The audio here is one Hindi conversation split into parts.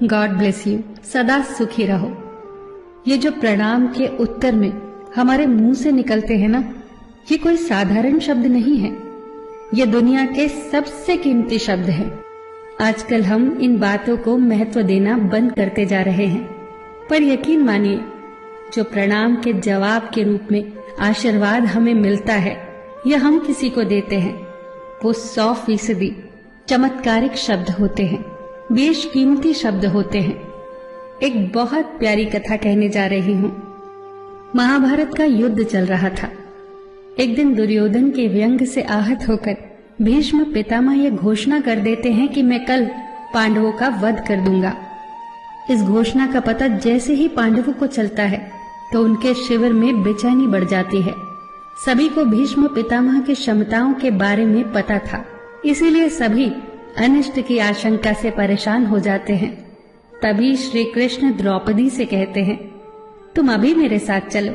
God bless you. सदा सुखी रहो। ये जो प्रणाम के उत्तर में हमारे मुंह से निकलते हैं ना, ये कोई साधारण शब्द नहीं है। ये दुनिया के सबसे कीमती शब्द हैं। आजकल हम इन बातों को महत्व देना बंद करते जा रहे हैं, पर यकीन मानिए, जो प्रणाम के जवाब के रूप में आशीर्वाद हमें मिलता है या हम किसी को देते हैं, वो 100% चमत्कारिक शब्द होते हैं, बेशकीमती शब्द होते हैं। एक बहुत प्यारी कथा कहने जा रही हूँ। महाभारत का युद्ध चल रहा था। एक दिन दुर्योधन के व्यंग से आहत होकर भीष्म पितामह यह घोषणा कर देते हैं कि मैं कल पांडवों का वध कर दूंगा। इस घोषणा का पता जैसे ही पांडवों को चलता है तो उनके शिविर में बेचैनी बढ़ जाती है। सभी को भीष्म पितामह की क्षमताओं के बारे में पता था, इसीलिए सभी अनिष्ट की आशंका से परेशान हो जाते हैं। तभी श्री कृष्ण द्रौपदी से कहते हैं, तुम अभी मेरे साथ चलो।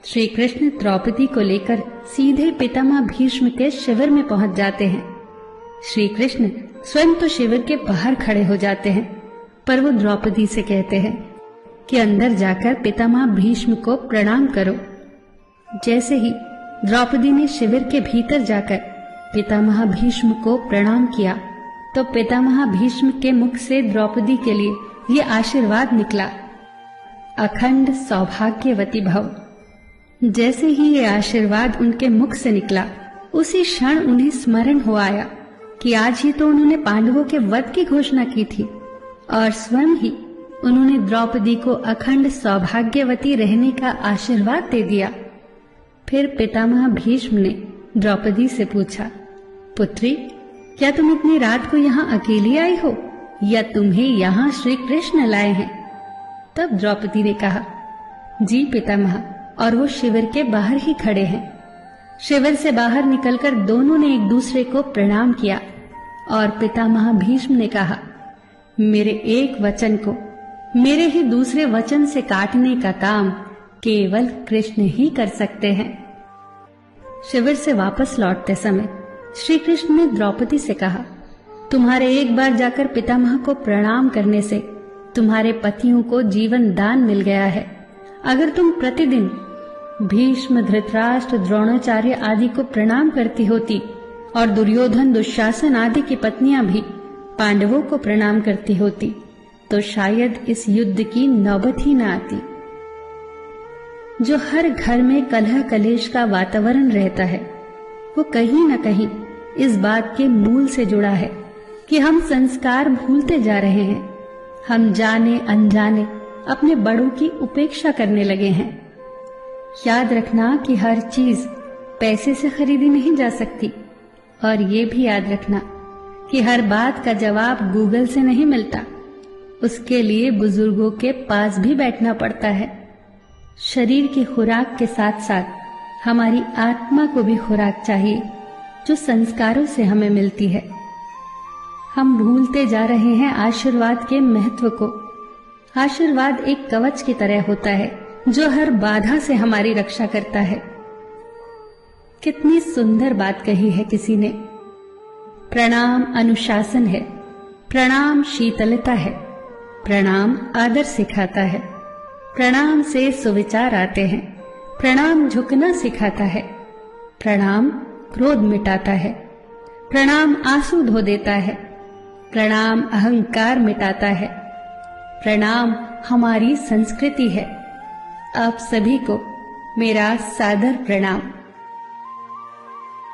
श्री कृष्ण द्रौपदी को लेकर सीधे पितामह भीष्म के शिविर में पहुंच जाते हैं। श्री कृष्ण स्वयं तो शिविर के बाहर खड़े हो जाते हैं, पर वो द्रौपदी से कहते हैं कि अंदर जाकर पितामह भीष्म को प्रणाम करो। जैसे ही द्रौपदी ने शिविर के भीतर जाकर पितामह भीष्म को प्रणाम किया तो पितामह भीष्म के मुख से द्रौपदी के लिए ये आशीर्वाद निकला, अखंड सौभाग्यवती भव। जैसे ही ये आशीर्वाद उनके मुख से निकला, उसी क्षण उन्हें स्मरण हो आया कि आज ही तो उन्होंने पांडवों के वध की घोषणा की थी और स्वयं ही उन्होंने द्रौपदी को अखंड सौभाग्यवती रहने का आशीर्वाद दे दिया। फिर पितामह भीष्म ने द्रौपदी से पूछा, पुत्री, क्या तुम इतनी रात को यहाँ अकेली आई हो या तुम्हें यहाँ श्री कृष्ण लाए हैं? तब द्रौपदी ने कहा, जी पितामह, और वो शिविर के बाहर ही खड़े हैं। शिविर से बाहर निकलकर दोनों ने एक दूसरे को प्रणाम किया और पितामह भीष्म ने कहा, मेरे एक वचन को मेरे ही दूसरे वचन से काटने का काम केवल कृष्ण ही कर सकते हैं। शिविर से वापस लौटते समय श्री कृष्ण ने द्रौपदी से कहा, तुम्हारे एक बार जाकर पितामह को प्रणाम करने से तुम्हारे पतियों को जीवन दान मिल गया है। अगर तुम प्रतिदिन भीष्म, धृतराष्ट्र, द्रोणाचार्य आदि को प्रणाम करती होती और दुर्योधन, दुशासन आदि की पत्नियां भी पांडवों को प्रणाम करती होती तो शायद इस युद्ध की नौबत ही न आती। जो हर घर में कलह कलेश का वातावरण रहता है, वो कहीं न कहीं इस बात के मूल से जुड़ा है कि हम संस्कार भूलते जा रहे हैं। हम जाने अनजाने अपने बड़ों की उपेक्षा करने लगे हैं। याद रखना कि हर चीज पैसे से खरीदी नहीं जा सकती, और ये भी याद रखना कि हर बात का जवाब गूगल से नहीं मिलता। उसके लिए बुजुर्गों के पास भी बैठना पड़ता है। शरीर की खुराक के साथ साथ हमारी आत्मा को भी खुराक चाहिए, जो संस्कारों से हमें मिलती है। हम भूलते जा रहे हैं आशीर्वाद के महत्व को। आशीर्वाद एक कवच की तरह होता है जो हर बाधा से हमारी रक्षा करता है। कितनी सुंदर बात कही है किसी ने। प्रणाम अनुशासन है, प्रणाम शीतलता है, प्रणाम आदर सिखाता है, प्रणाम से सुविचार आते हैं, प्रणाम झुकना सिखाता है, प्रणाम क्रोध मिटाता है, प्रणाम आंसू धो देता है, प्रणाम अहंकार मिटाता है, प्रणाम हमारी संस्कृति है। आप सभी को मेरा सादर प्रणाम।